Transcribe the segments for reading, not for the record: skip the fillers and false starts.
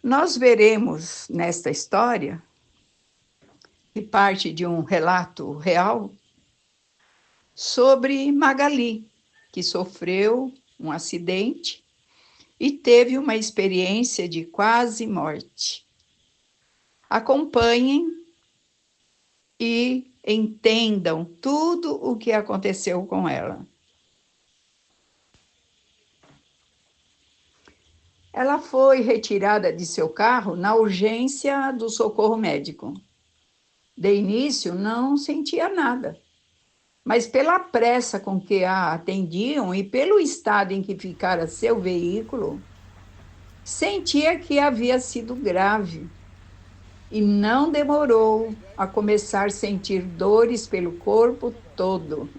Nós veremos nesta história, que parte de um relato real, sobre Magali, que sofreu um acidente e teve uma experiência de quase morte. Acompanhem e entendam tudo o que aconteceu com ela. Ela foi retirada de seu carro na urgência do socorro médico. De início, não sentia nada, mas pela pressa com que a atendiam e pelo estado em que ficara seu veículo, sentia que havia sido grave e não demorou a começar a sentir dores pelo corpo todo.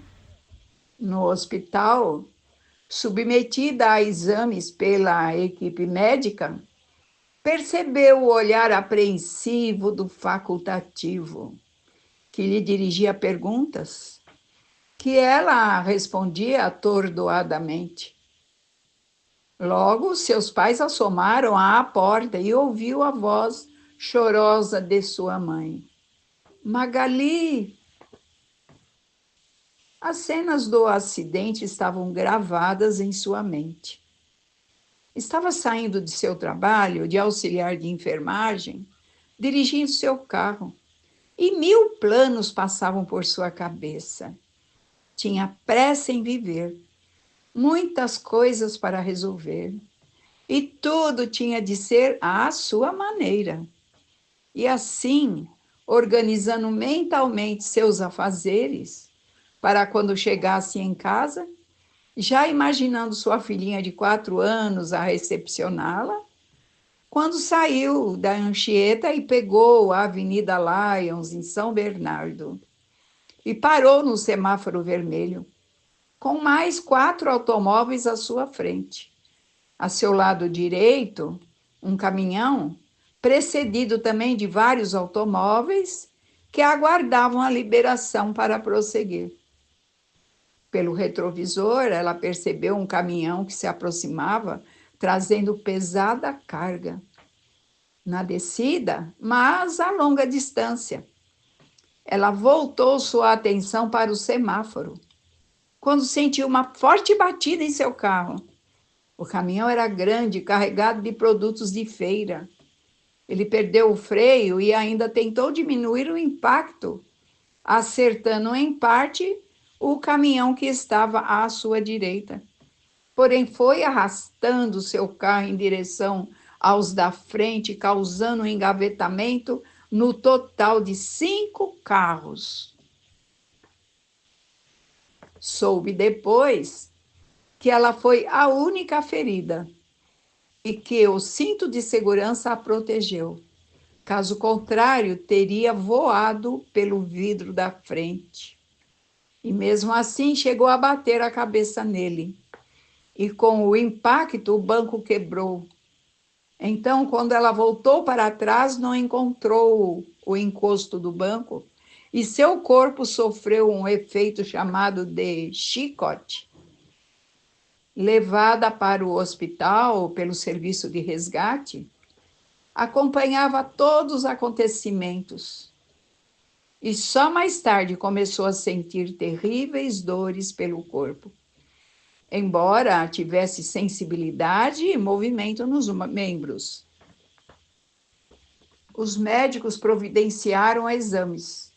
No hospital, submetida a exames pela equipe médica, percebeu o olhar apreensivo do facultativo, que lhe dirigia perguntas que ela respondia atordoadamente. Logo, seus pais assomaram à porta e ouviu a voz chorosa de sua mãe. Magali! As cenas do acidente estavam gravadas em sua mente. Estava saindo de seu trabalho de auxiliar de enfermagem, dirigindo seu carro, e 1000 planos passavam por sua cabeça. Tinha pressa em viver, muitas coisas para resolver, e tudo tinha de ser à sua maneira. E assim, organizando mentalmente seus afazeres, para quando chegasse em casa, já imaginando sua filhinha de 4 anos a recepcioná-la, quando saiu da Anchieta e pegou a Avenida Lions, em São Bernardo, e parou no semáforo vermelho, com mais 4 automóveis à sua frente. A seu lado direito, um caminhão, precedido também de vários automóveis que aguardavam a liberação para prosseguir. Pelo retrovisor, ela percebeu um caminhão que se aproximava, trazendo pesada carga. Na descida, mas a longa distância. Ela voltou sua atenção para o semáforo, quando sentiu uma forte batida em seu carro. O caminhão era grande, carregado de produtos de feira. Ele perdeu o freio e ainda tentou diminuir o impacto, acertando em parte o caminhão que estava à sua direita. Porém, foi arrastando seu carro em direção aos da frente, causando um engavetamento no total de 5 carros. Soube depois que ela foi a única ferida e que o cinto de segurança a protegeu. Caso contrário, teria voado pelo vidro da frente. E mesmo assim chegou a bater a cabeça nele. E com o impacto, o banco quebrou. Então, quando ela voltou para trás, não encontrou o encosto do banco e seu corpo sofreu um efeito chamado de chicote. Levada para o hospital pelo serviço de resgate, acompanhava todos os acontecimentos e só mais tarde começou a sentir terríveis dores pelo corpo, embora tivesse sensibilidade e movimento nos membros. Os médicos providenciaram exames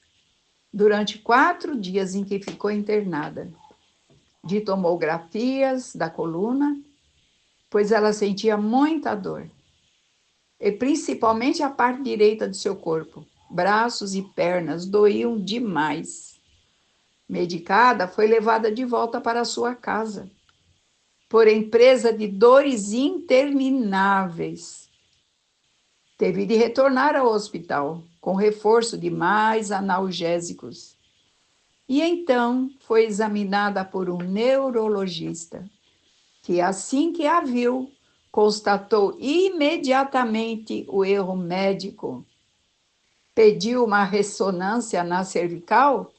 durante 4 dias em que ficou internada, de tomografias da coluna, pois ela sentia muita dor, e principalmente a parte direita do seu corpo. Braços e pernas doíam demais. Medicada, foi levada de volta para sua casa, porém presa de dores intermináveis. Teve de retornar ao hospital, com reforço de mais analgésicos. E então foi examinada por um neurologista, que assim que a viu, constatou imediatamente o erro médico. Pediu uma ressonância na cervical,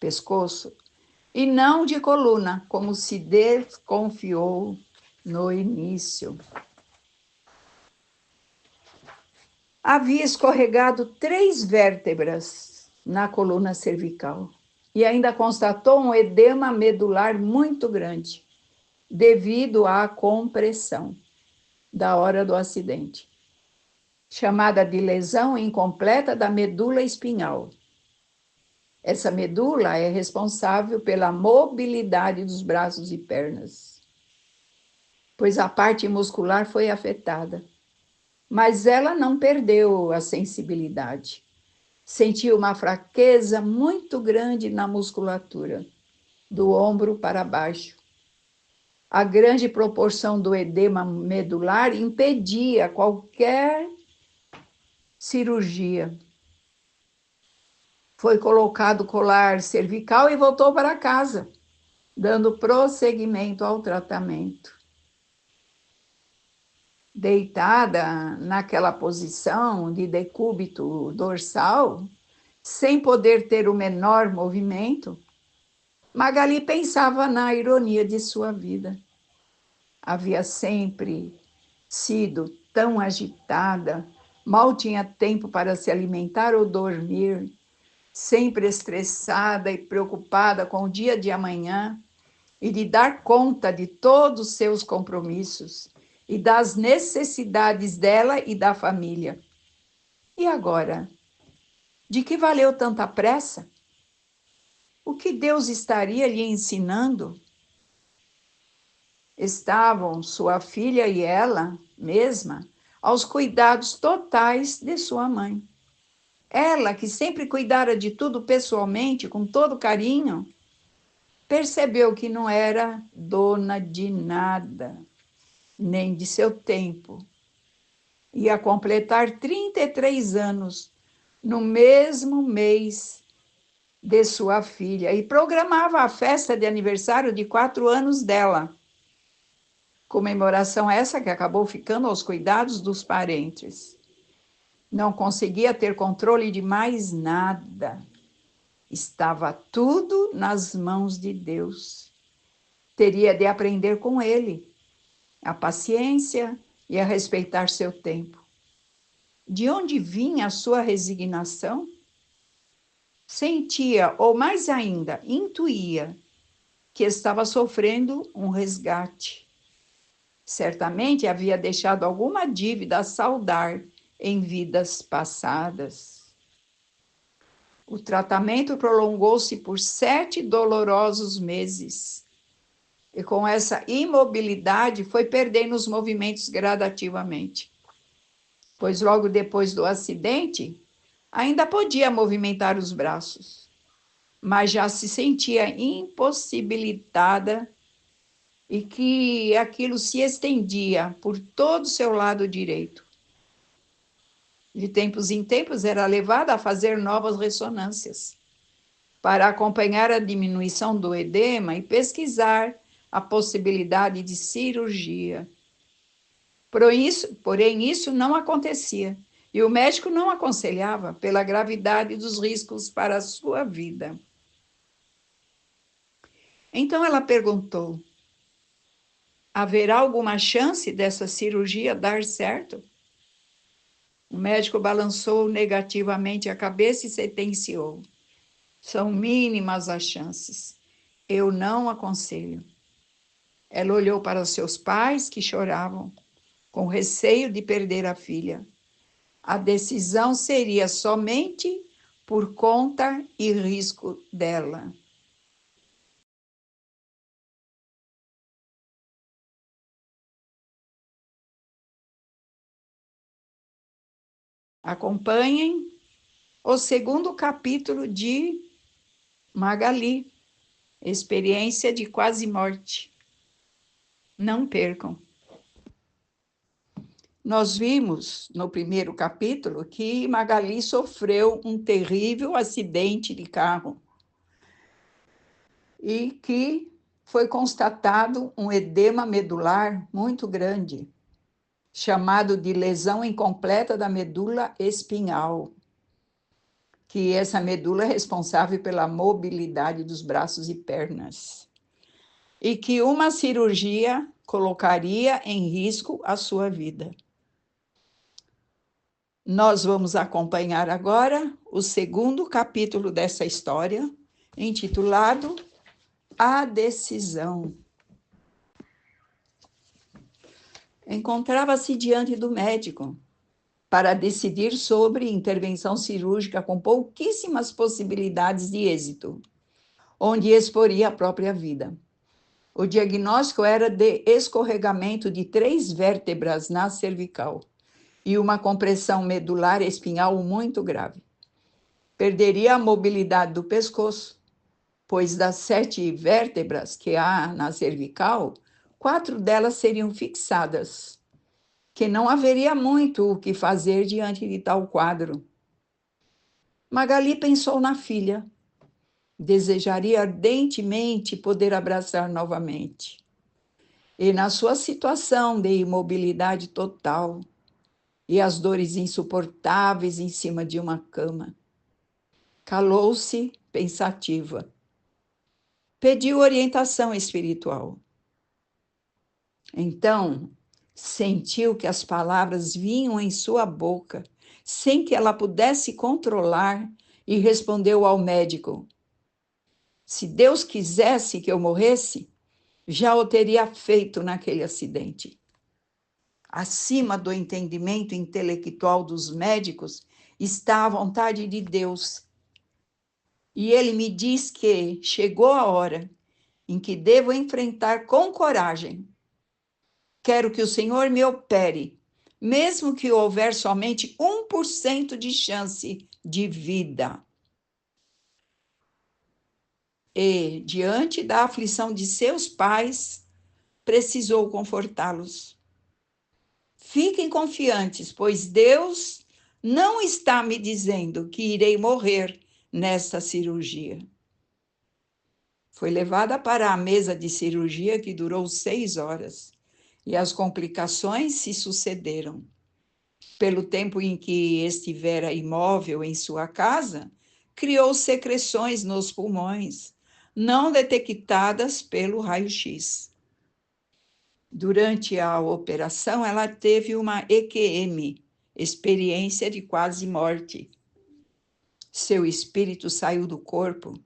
pescoço, e não de coluna, como se desconfiou no início. Havia escorregado 3 vértebras na coluna cervical e ainda constatou um edema medular muito grande, devido à compressão da hora do acidente, chamada de lesão incompleta da medula espinhal. Essa medula é responsável pela mobilidade dos braços e pernas, pois a parte muscular foi afetada. Mas ela não perdeu a sensibilidade. Sentiu uma fraqueza muito grande na musculatura, do ombro para baixo. A grande proporção do edema medular impedia qualquer cirurgia. Foi colocado colar cervical e voltou para casa, dando prosseguimento ao tratamento. Deitada naquela posição de decúbito dorsal, sem poder ter o menor movimento, Magali pensava na ironia de sua vida. Havia sempre sido tão agitada, mal tinha tempo para se alimentar ou dormir, sempre estressada e preocupada com o dia de amanhã e de dar conta de todos os seus compromissos e das necessidades dela e da família. E agora? De que valeu tanta pressa? O que Deus estaria lhe ensinando? Estavam sua filha e ela mesma aos cuidados totais de sua mãe. Ela, que sempre cuidara de tudo pessoalmente, com todo carinho, percebeu que não era dona de nada, nem de seu tempo. Ia completar 33 anos no mesmo mês de sua filha e programava a festa de aniversário de 4 anos dela. Comemoração essa que acabou ficando aos cuidados dos parentes. Não conseguia ter controle de mais nada. Estava tudo nas mãos de Deus. Teria de aprender com ele a paciência e a respeitar seu tempo. De onde vinha a sua resignação? Sentia, ou mais ainda, intuía, que estava sofrendo um resgate. Certamente havia deixado alguma dívida a saldar em vidas passadas. O tratamento prolongou-se por 7 dolorosos meses. E com essa imobilidade foi perdendo os movimentos gradativamente. Pois logo depois do acidente, ainda podia movimentar os braços, mas já se sentia impossibilitada e que aquilo se estendia por todo o seu lado direito. De tempos em tempos era levada a fazer novas ressonâncias para acompanhar a diminuição do edema e pesquisar a possibilidade de cirurgia. Porém, isso não acontecia e o médico não aconselhava pela gravidade dos riscos para a sua vida. Então ela perguntou: haverá alguma chance dessa cirurgia dar certo? O médico balançou negativamente a cabeça e sentenciou: são mínimas as chances. Eu não aconselho. Ela olhou para os seus pais, que choravam, com receio de perder a filha. A decisão seria somente por conta e risco dela. Acompanhem o segundo capítulo de Magali, Experiência de Quase Morte. Não percam. Nós vimos no primeiro capítulo que Magali sofreu um terrível acidente de carro e que foi constatado um edema medular muito grande, chamado de lesão incompleta da medula espinhal, que essa medula é responsável pela mobilidade dos braços e pernas, e que uma cirurgia colocaria em risco a sua vida. Nós vamos acompanhar agora o segundo capítulo dessa história, intitulado A Decisão. Encontrava-se diante do médico para decidir sobre intervenção cirúrgica com pouquíssimas possibilidades de êxito, onde exporia a própria vida. O diagnóstico era de escorregamento de 3 vértebras na cervical e uma compressão medular espinhal muito grave. Perderia a mobilidade do pescoço, pois das 7 vértebras que há na cervical, 4 delas seriam fixadas, que não haveria muito o que fazer diante de tal quadro. Magali pensou na filha. Desejaria ardentemente poder abraçar novamente. E na sua situação de imobilidade total e as dores insuportáveis em cima de uma cama, calou-se pensativa. Pediu orientação espiritual. Então, sentiu que as palavras vinham em sua boca, sem que ela pudesse controlar, e respondeu ao médico: se Deus quisesse que eu morresse, já o teria feito naquele acidente. Acima do entendimento intelectual dos médicos está a vontade de Deus. E ele me diz que chegou a hora em que devo enfrentar com coragem. Quero que o Senhor me opere, mesmo que houver somente 1% de chance de vida. E, diante da aflição de seus pais, precisou confortá-los. Fiquem confiantes, pois Deus não está me dizendo que irei morrer nesta cirurgia. Foi levada para a mesa de cirurgia, que durou 6 horas, e as complicações se sucederam. Pelo tempo em que estivera imóvel em sua casa, criou secreções nos pulmões, não detectadas pelo raio-x. Durante a operação, ela teve uma EQM, experiência de quase morte. Seu espírito saiu do corpo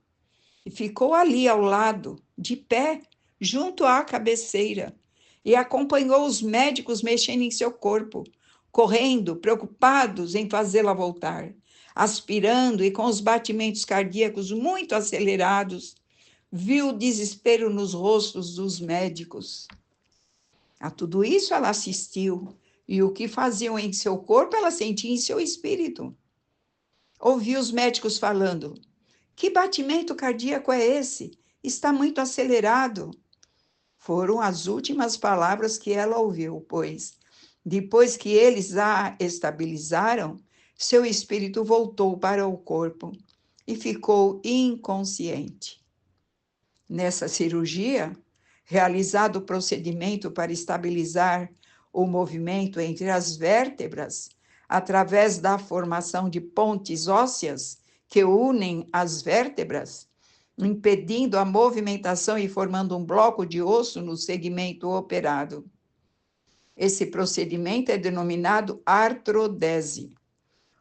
e ficou ali ao lado, de pé, junto à cabeceira, e acompanhou os médicos mexendo em seu corpo, correndo, preocupados em fazê-la voltar, aspirando e com os batimentos cardíacos muito acelerados. Viu o desespero nos rostos dos médicos. A tudo isso ela assistiu, e o que faziam em seu corpo ela sentia em seu espírito. Ouviu os médicos falando: que batimento cardíaco é esse? Está muito acelerado. Foram as últimas palavras que ela ouviu, pois, depois que eles a estabilizaram, seu espírito voltou para o corpo e ficou inconsciente. Nessa cirurgia, realizado o procedimento para estabilizar o movimento entre as vértebras, através da formação de pontes ósseas que unem as vértebras, impedindo a movimentação e formando um bloco de osso no segmento operado. Esse procedimento é denominado artrodese.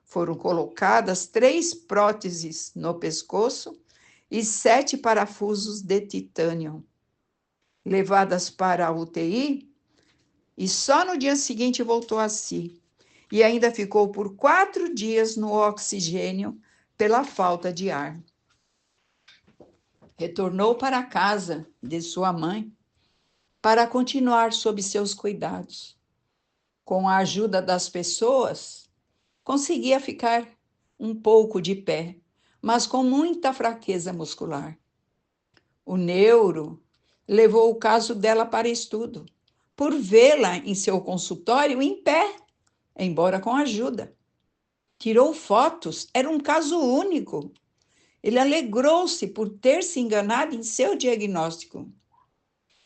Foram colocadas 3 próteses no pescoço e 7 parafusos de titânio. Levadas para a UTI, e só no dia seguinte voltou a si, e ainda ficou por 4 dias no oxigênio pela falta de ar. Retornou para a casa de sua mãe para continuar sob seus cuidados. Com a ajuda das pessoas, conseguia ficar um pouco de pé, mas com muita fraqueza muscular. O neuro levou o caso dela para estudo, por vê-la em seu consultório em pé, embora com ajuda. Tirou fotos, era um caso único. Ele alegrou-se por ter se enganado em seu diagnóstico.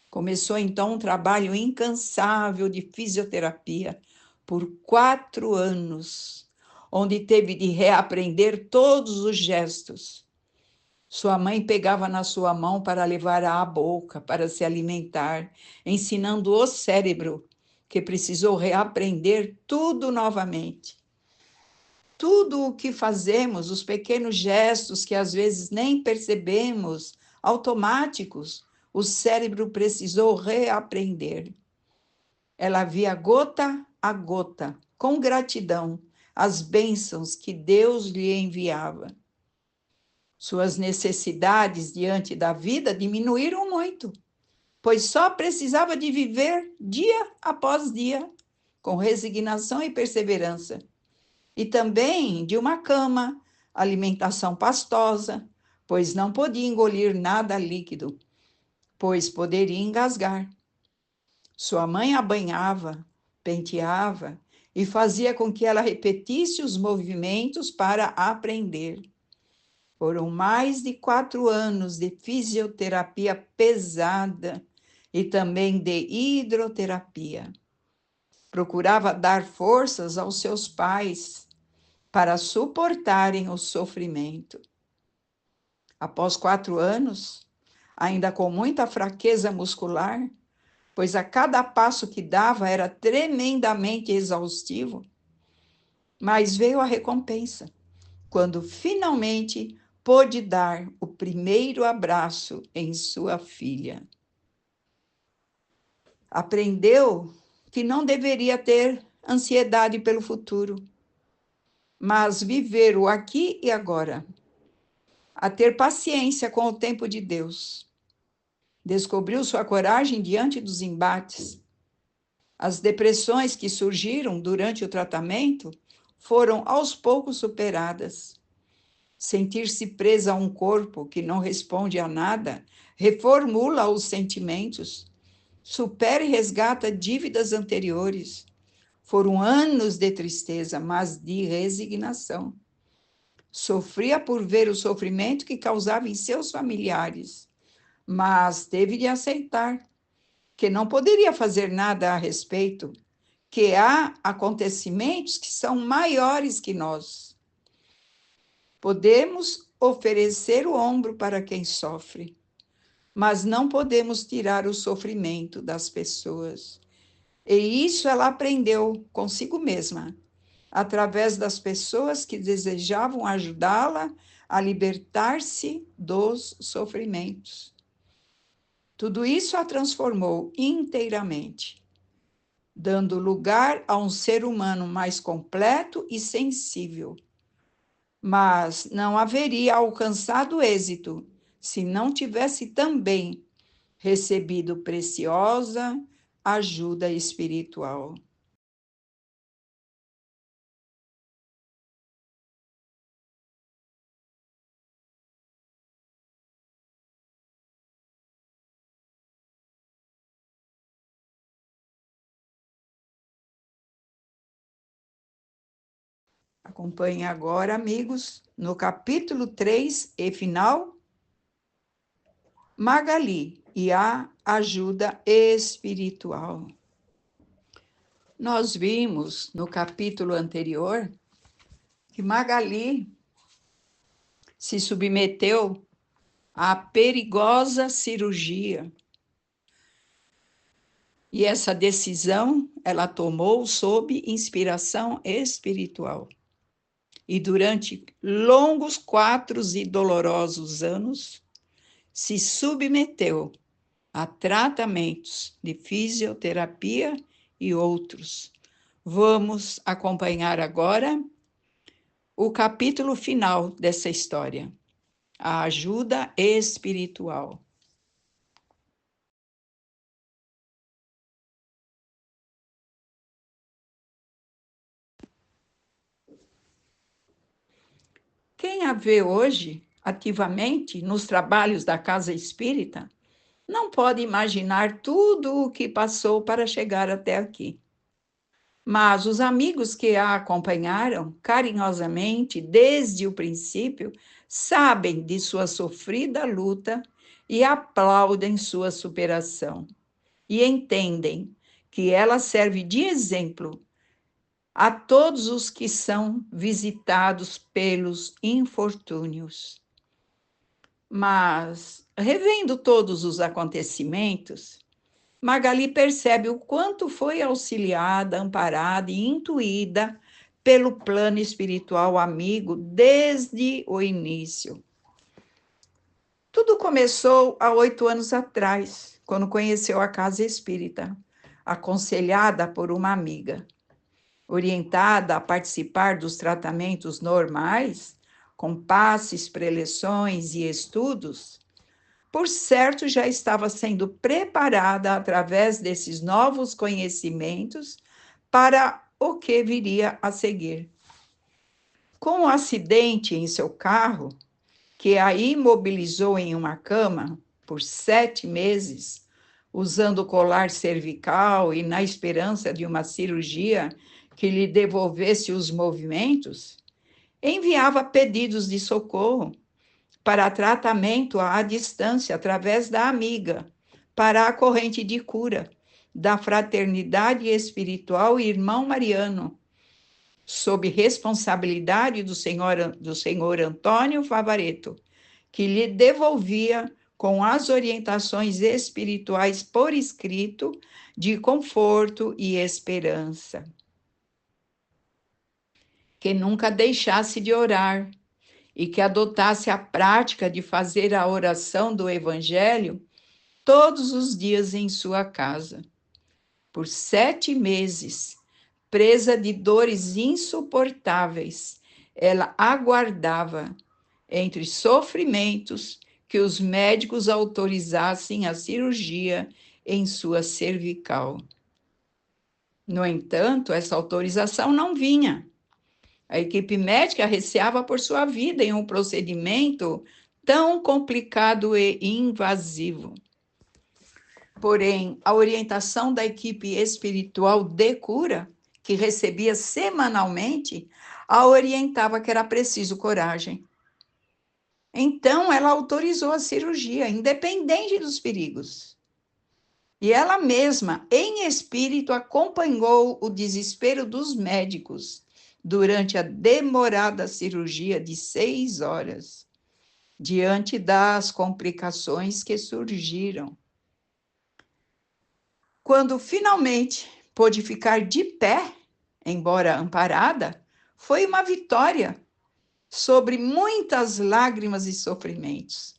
Começou então um trabalho incansável de fisioterapia por 4 anos, onde teve de reaprender todos os gestos. Sua mãe pegava na sua mão para levar à boca, para se alimentar, ensinando o cérebro, que precisou reaprender tudo novamente. tudo o que fazemos, os pequenos gestos que às vezes nem percebemos, automáticos, o cérebro precisou reaprender. Ela via gota a gota, com gratidão, as bênçãos que Deus lhe enviava. Suas necessidades diante da vida diminuíram muito, pois só precisava de viver dia após dia, com resignação e perseverança. E também de uma cama, alimentação pastosa, pois não podia engolir nada líquido, pois poderia engasgar. Sua mãe a banhava, penteava e fazia com que ela repetisse os movimentos para aprender. Foram mais de 4 anos de fisioterapia pesada e também de hidroterapia. Procurava dar forças aos seus pais para suportarem o sofrimento. Após 4 anos, ainda com muita fraqueza muscular, pois a cada passo que dava era tremendamente exaustivo, mas veio a recompensa, quando finalmente pôde dar o primeiro abraço em sua filha. Aprendeu que não deveria ter ansiedade pelo futuro, mas viver o aqui e agora, a ter paciência com o tempo de Deus. Descobriu sua coragem diante dos embates. As depressões que surgiram durante o tratamento foram aos poucos superadas. Sentir-se presa a um corpo que não responde a nada reformula os sentimentos, supera e resgata dívidas anteriores. Foram anos de tristeza, mas de resignação. Sofria por ver o sofrimento que causava em seus familiares, mas teve de aceitar que não poderia fazer nada a respeito, que há acontecimentos que são maiores que nós. Podemos oferecer o ombro para quem sofre, mas não podemos tirar o sofrimento das pessoas. E isso ela aprendeu consigo mesma, através das pessoas que desejavam ajudá-la a libertar-se dos sofrimentos. Tudo isso a transformou inteiramente, dando lugar a um ser humano mais completo e sensível. Mas não haveria alcançado êxito se não tivesse também recebido preciosa ajuda espiritual. Acompanhe agora, amigos, no capítulo 3 e final, Magali e a ajuda espiritual. Nós vimos no capítulo anterior que Magali se submeteu à perigosa cirurgia. E essa decisão ela tomou sob inspiração espiritual. E durante longos 4 e dolorosos anos, se submeteu a tratamentos de fisioterapia e outros. Vamos acompanhar agora o capítulo final dessa história, a ajuda espiritual. Quem a vê hoje ativamente nos trabalhos da Casa Espírita não pode imaginar tudo o que passou para chegar até aqui. Mas os amigos que a acompanharam carinhosamente desde o princípio sabem de sua sofrida luta e aplaudem sua superação. E entendem que ela serve de exemplo a todos os que são visitados pelos infortúnios. Mas, revendo todos os acontecimentos, Magali percebe o quanto foi auxiliada, amparada e intuída pelo plano espiritual amigo desde o início. Tudo começou há 8 anos atrás, quando conheceu a Casa Espírita, aconselhada por uma amiga. Orientada a participar dos tratamentos normais, com passes, preleções e estudos, por certo já estava sendo preparada através desses novos conhecimentos para o que viria a seguir. Com o acidente em seu carro, que a imobilizou em uma cama por 7 meses, usando colar cervical e na esperança de uma cirurgia que lhe devolvesse os movimentos, enviava pedidos de socorro para tratamento à distância através da amiga, para a corrente de cura da Fraternidade Espiritual Irmão Mariano, sob responsabilidade do senhor Antônio Favaretto, que lhe devolvia com as orientações espirituais por escrito de conforto e esperança. Que nunca deixasse de orar e que adotasse a prática de fazer a oração do Evangelho todos os dias em sua casa. Por 7 meses, presa de dores insuportáveis, ela aguardava, entre sofrimentos, que os médicos autorizassem a cirurgia em sua cervical. No entanto, essa autorização não vinha. A equipe médica receava por sua vida em um procedimento tão complicado e invasivo. Porém, a orientação da equipe espiritual de cura, que recebia semanalmente, a orientava que era preciso coragem. Então, ela autorizou a cirurgia, independente dos perigos. E ela mesma, em espírito, acompanhou o desespero dos médicos durante a demorada cirurgia de 6 horas, diante das complicações que surgiram. Quando finalmente pôde ficar de pé, embora amparada, foi uma vitória sobre muitas lágrimas e sofrimentos.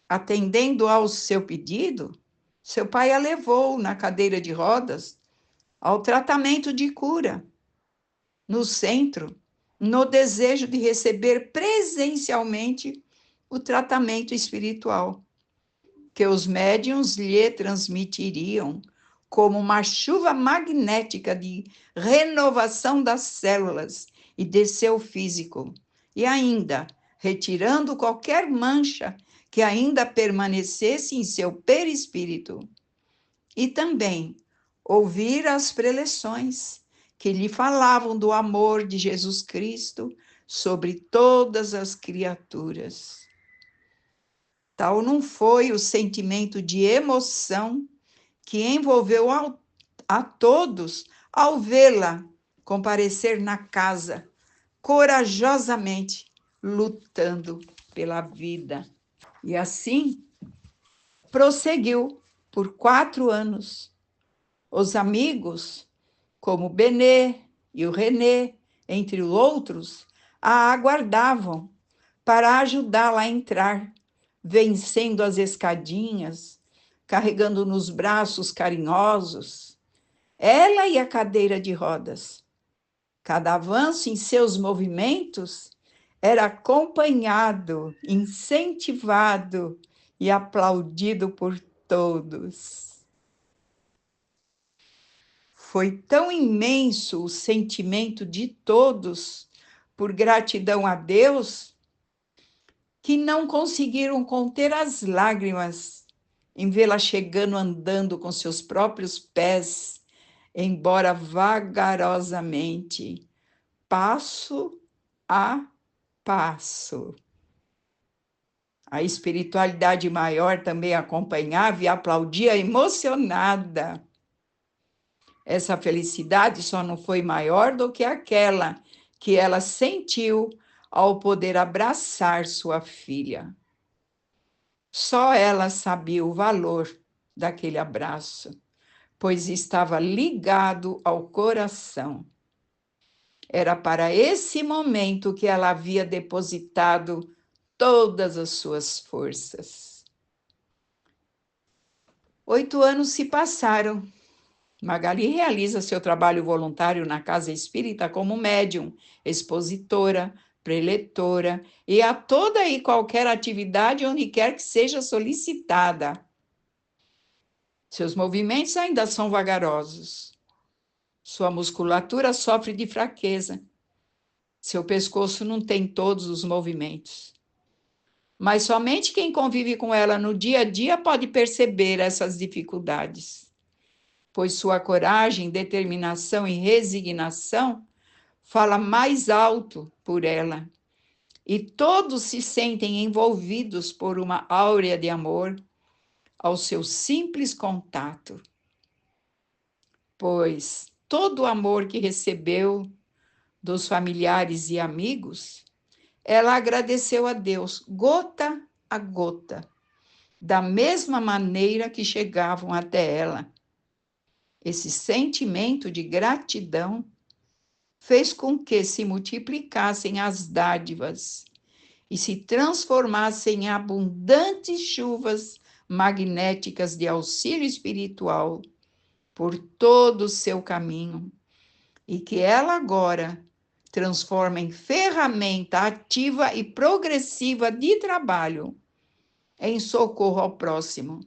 Atendendo ao seu pedido, seu pai a levou na cadeira de rodas ao tratamento de cura, no centro, no desejo de receber presencialmente o tratamento espiritual, que os médiuns lhe transmitiriam como uma chuva magnética de renovação das células e de seu físico, e ainda retirando qualquer mancha que ainda permanecesse em seu perispírito. E também ouvir as preleções que lhe falavam do amor de Jesus Cristo sobre todas as criaturas. Tal não foi o sentimento de emoção que envolveu a todos ao vê-la comparecer na casa, corajosamente lutando pela vida. E assim prosseguiu por 4 anos. Os amigos, como Benê e o René, entre outros, a aguardavam para ajudá-la a entrar, vencendo as escadinhas, carregando nos braços carinhosos, ela e a cadeira de rodas. Cada avanço em seus movimentos era acompanhado, incentivado e aplaudido por todos. Foi tão imenso o sentimento de todos por gratidão a Deus que não conseguiram conter as lágrimas em vê-la chegando andando com seus próprios pés, embora vagarosamente, passo a passo. A espiritualidade maior também acompanhava e aplaudia emocionada. Essa felicidade só não foi maior do que aquela que ela sentiu ao poder abraçar sua filha. Só ela sabia o valor daquele abraço, pois estava ligado ao coração. Era para esse momento que ela havia depositado todas as suas forças. 8 anos se passaram. Magali realiza seu trabalho voluntário na Casa Espírita como médium, expositora, preletora e a toda e qualquer atividade onde quer que seja solicitada. Seus movimentos ainda são vagarosos. Sua musculatura sofre de fraqueza. Seu pescoço não tem todos os movimentos. Mas somente quem convive com ela no dia a dia pode perceber essas dificuldades, pois sua coragem, determinação e resignação fala mais alto por ela. E todos se sentem envolvidos por uma áurea de amor ao seu simples contato. Pois todo o amor que recebeu dos familiares e amigos, ela agradeceu a Deus gota a gota, da mesma maneira que chegavam até ela. Esse sentimento de gratidão fez com que se multiplicassem as dádivas e se transformassem em abundantes chuvas magnéticas de auxílio espiritual por todo o seu caminho, e que ela agora transforma em ferramenta ativa e progressiva de trabalho em socorro ao próximo,